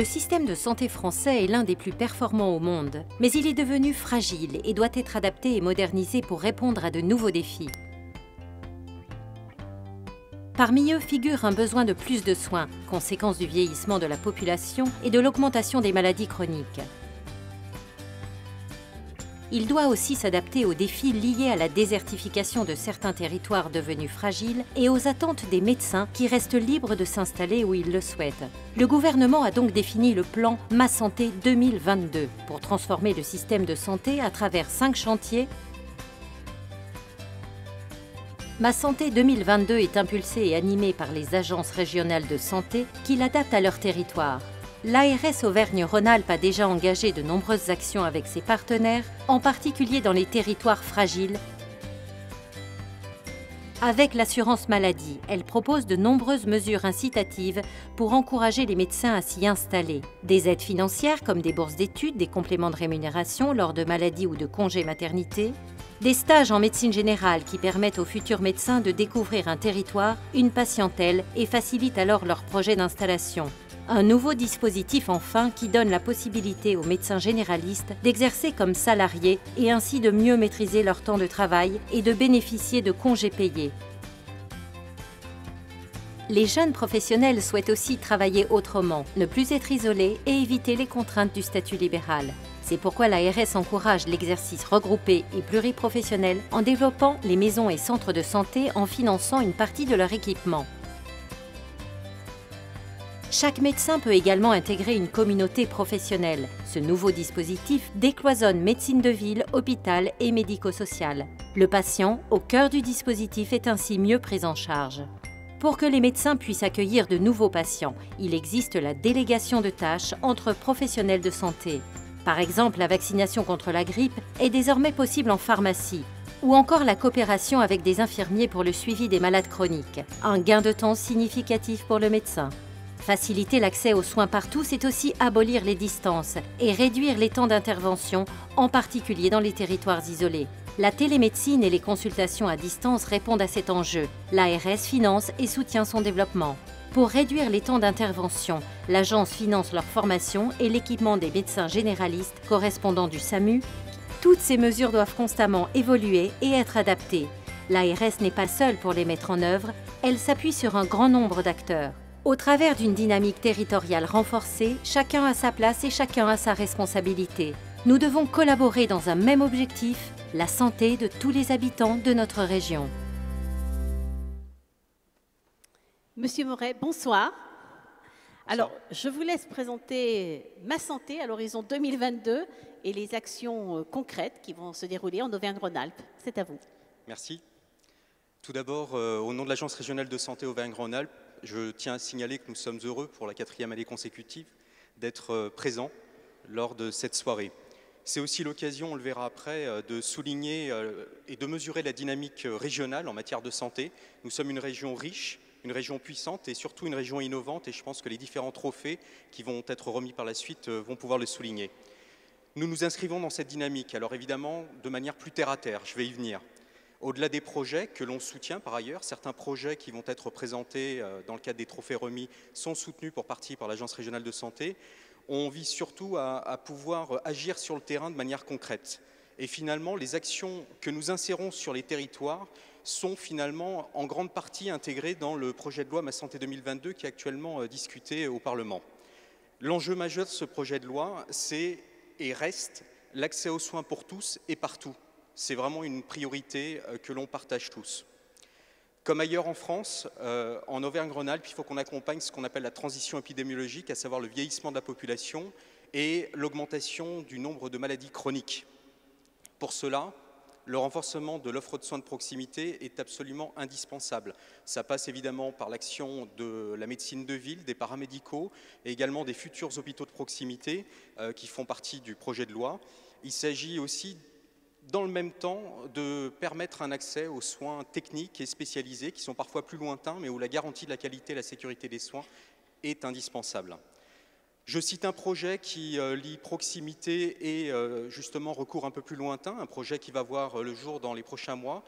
système de santé français est l'un des plus performants au monde, mais il est devenu fragile et doit être adapté et modernisé pour répondre à de nouveaux défis. Parmi eux figure un besoin de plus de soins, conséquence du vieillissement de la population et de l'augmentation des maladies chroniques. Il doit aussi s'adapter aux défis liés à la désertification de certains territoires devenus fragiles et aux attentes des médecins qui restent libres de s'installer où ils le souhaitent. Le gouvernement a donc défini le plan Ma Santé 2022 pour transformer le système de santé à travers 5 chantiers. Ma Santé 2022 est impulsée et animée par les agences régionales de santé qui l'adaptent à leur territoire. L'ARS Auvergne-Rhône-Alpes a déjà engagé de nombreuses actions avec ses partenaires, en particulier dans les territoires fragiles. Avec l'assurance maladie, elle propose de nombreuses mesures incitatives pour encourager les médecins à s'y installer. Des aides financières comme des bourses d'études, des compléments de rémunération lors de maladies ou de congés maternité, des stages en médecine générale qui permettent aux futurs médecins de découvrir un territoire, une patientèle et facilitent alors leur projet d'installation. Un nouveau dispositif enfin qui donne la possibilité aux médecins généralistes d'exercer comme salariés et ainsi de mieux maîtriser leur temps de travail et de bénéficier de congés payés. Les jeunes professionnels souhaitent aussi travailler autrement, ne plus être isolés et éviter les contraintes du statut libéral. C'est pourquoi l'ARS encourage l'exercice regroupé et pluriprofessionnel en développant les maisons et centres de santé en finançant une partie de leur équipement. Chaque médecin peut également intégrer une communauté professionnelle. Ce nouveau dispositif décloisonne médecine de ville, hôpital et médico-social. Le patient, au cœur du dispositif, est ainsi mieux pris en charge. Pour que les médecins puissent accueillir de nouveaux patients, il existe la délégation de tâches entre professionnels de santé. Par exemple, la vaccination contre la grippe est désormais possible en pharmacie, ou encore la coopération avec des infirmiers pour le suivi des malades chroniques. Un gain de temps significatif pour le médecin. Faciliter l'accès aux soins partout, c'est aussi abolir les distances et réduire les temps d'intervention, en particulier dans les territoires isolés. La télémédecine et les consultations à distance répondent à cet enjeu. L'ARS finance et soutient son développement. Pour réduire les temps d'intervention, l'agence finance leur formation et l'équipement des médecins généralistes correspondants du SAMU. Toutes ces mesures doivent constamment évoluer et être adaptées. L'ARS n'est pas seule pour les mettre en œuvre, elle s'appuie sur un grand nombre d'acteurs. Au travers d'une dynamique territoriale renforcée, chacun a sa place et chacun a sa responsabilité. Nous devons collaborer dans un même objectif, la santé de tous les habitants de notre région. Monsieur Moret, bonsoir. Alors, je vous laisse présenter Ma Santé à l'horizon 2022 et les actions concrètes qui vont se dérouler en Auvergne-Rhône-Alpes. C'est à vous. Merci. Tout d'abord, au nom de l'Agence régionale de santé Auvergne-Rhône-Alpes, je tiens à signaler que nous sommes heureux pour la 4e année consécutive d'être présents lors de cette soirée. C'est aussi l'occasion, on le verra après, de souligner et de mesurer la dynamique régionale en matière de santé. Nous sommes une région riche, une région puissante et surtout une région innovante, et je pense que les différents trophées qui vont être remis par la suite vont pouvoir le souligner. Nous nous inscrivons dans cette dynamique, alors évidemment de manière plus terre à terre, je vais y venir. Au-delà des projets que l'on soutient par ailleurs, certains projets qui vont être présentés dans le cadre des trophées remis sont soutenus pour partie par l'Agence régionale de santé. On vise surtout à pouvoir agir sur le terrain de manière concrète. Et finalement, les actions que nous insérons sur les territoires sont finalement en grande partie intégrées dans le projet de loi Ma Santé 2022 qui est actuellement discuté au Parlement. L'enjeu majeur de ce projet de loi, c'est et reste l'accès aux soins pour tous et partout. C'est vraiment une priorité que l'on partage tous. Comme ailleurs en France, en Auvergne-Rhône-Alpes, il faut qu'on accompagne ce qu'on appelle la transition épidémiologique, à savoir le vieillissement de la population et l'augmentation du nombre de maladies chroniques. Pour cela, le renforcement de l'offre de soins de proximité est absolument indispensable. Ça passe évidemment par l'action de la médecine de ville, des paramédicaux et également des futurs hôpitaux de proximité qui font partie du projet de loi. Il s'agit aussi dans le même temps de permettre un accès aux soins techniques et spécialisés qui sont parfois plus lointains mais où la garantie de la qualité et la sécurité des soins est indispensable. Je cite un projet qui lie proximité et justement recours un peu plus lointain, un projet qui va voir le jour dans les prochains mois.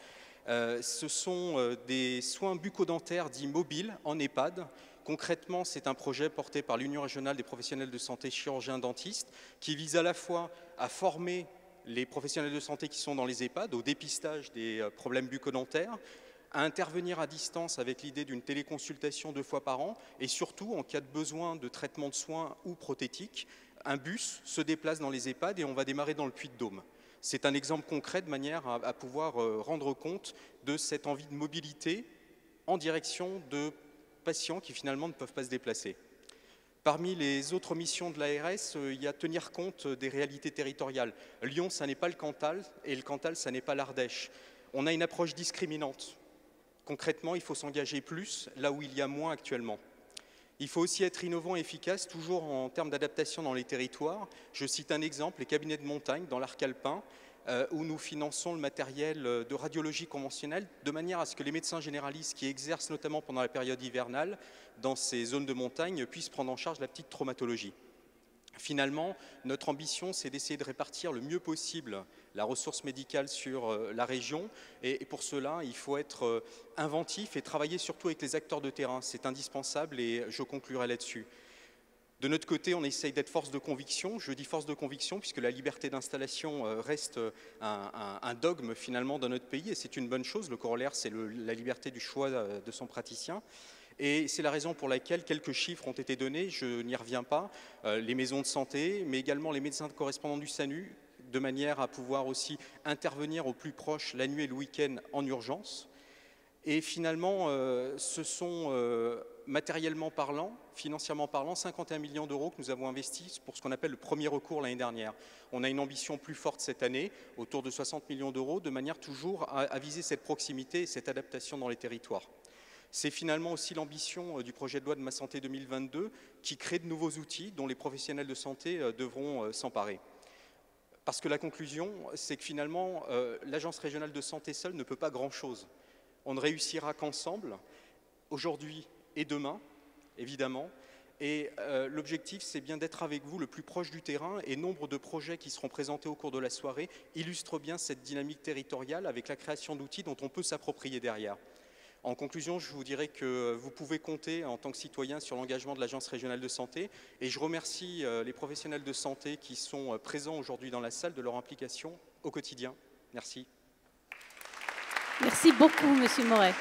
Ce sont des soins bucco-dentaires dits mobiles en EHPAD Concrètement, c'est un projet porté par l'Union régionale des professionnels de santé chirurgiens-dentistes qui vise à la fois à former les professionnels de santé qui sont dans les EHPAD au dépistage des problèmes bucco-dentaires, à intervenir à distance avec l'idée d'une téléconsultation 2 fois par an et surtout, en cas de besoin de traitement de soins ou prothétique, un bus se déplace dans les EHPAD et on va démarrer dans le Puy-de-Dôme. C'est un exemple concret de manière à pouvoir rendre compte de cette envie de mobilité en direction de patients qui finalement ne peuvent pas se déplacer. Parmi les autres missions de l'ARS, il y a tenir compte des réalités territoriales. Lyon, ça n'est pas le Cantal et le Cantal, ça n'est pas l'Ardèche. On a une approche discriminante. Concrètement, il faut s'engager plus là où il y a moins actuellement. Il faut aussi être innovant et efficace, toujours en termes d'adaptation dans les territoires. Je cite un exemple, les cabinets de montagne dans l'arc alpin, où nous finançons le matériel de radiologie conventionnelle de manière à ce que les médecins généralistes qui exercent notamment pendant la période hivernale dans ces zones de montagne puissent prendre en charge la petite traumatologie. Finalement, notre ambition, c'est d'essayer de répartir le mieux possible la ressource médicale sur la région et pour cela, il faut être inventif et travailler surtout avec les acteurs de terrain. C'est indispensable et je conclurai là-dessus. De notre côté, on essaye d'être force de conviction. Je dis force de conviction puisque la liberté d'installation reste un dogme finalement dans notre pays et c'est une bonne chose. Le corollaire, c'est la liberté du choix de son praticien. Et c'est la raison pour laquelle quelques chiffres ont été donnés, je n'y reviens pas, les maisons de santé, mais également les médecins correspondants du SAMU, de manière à pouvoir aussi intervenir au plus proche la nuit et le week-end en urgence. Et finalement, ce sont matériellement parlant, financièrement parlant, 51 millions d'euros que nous avons investis pour ce qu'on appelle le premier recours l'année dernière. On a une ambition plus forte cette année, autour de 60 millions d'euros, de manière toujours à viser cette proximité et cette adaptation dans les territoires. C'est finalement aussi l'ambition du projet de loi de Ma Santé 2022 qui crée de nouveaux outils dont les professionnels de santé devront s'emparer. Parce que la conclusion, c'est que finalement, l'Agence régionale de santé seule ne peut pas grand-chose. On ne réussira qu'ensemble, aujourd'hui et demain, évidemment. Et l'objectif, c'est bien d'être avec vous le plus proche du terrain et nombre de projets qui seront présentés au cours de la soirée illustrent bien cette dynamique territoriale avec la création d'outils dont on peut s'approprier derrière. En conclusion, je vous dirais que vous pouvez compter en tant que citoyen sur l'engagement de l'Agence régionale de santé et je remercie les professionnels de santé qui sont présents aujourd'hui dans la salle de leur implication au quotidien. Merci. Merci beaucoup, Monsieur Moret.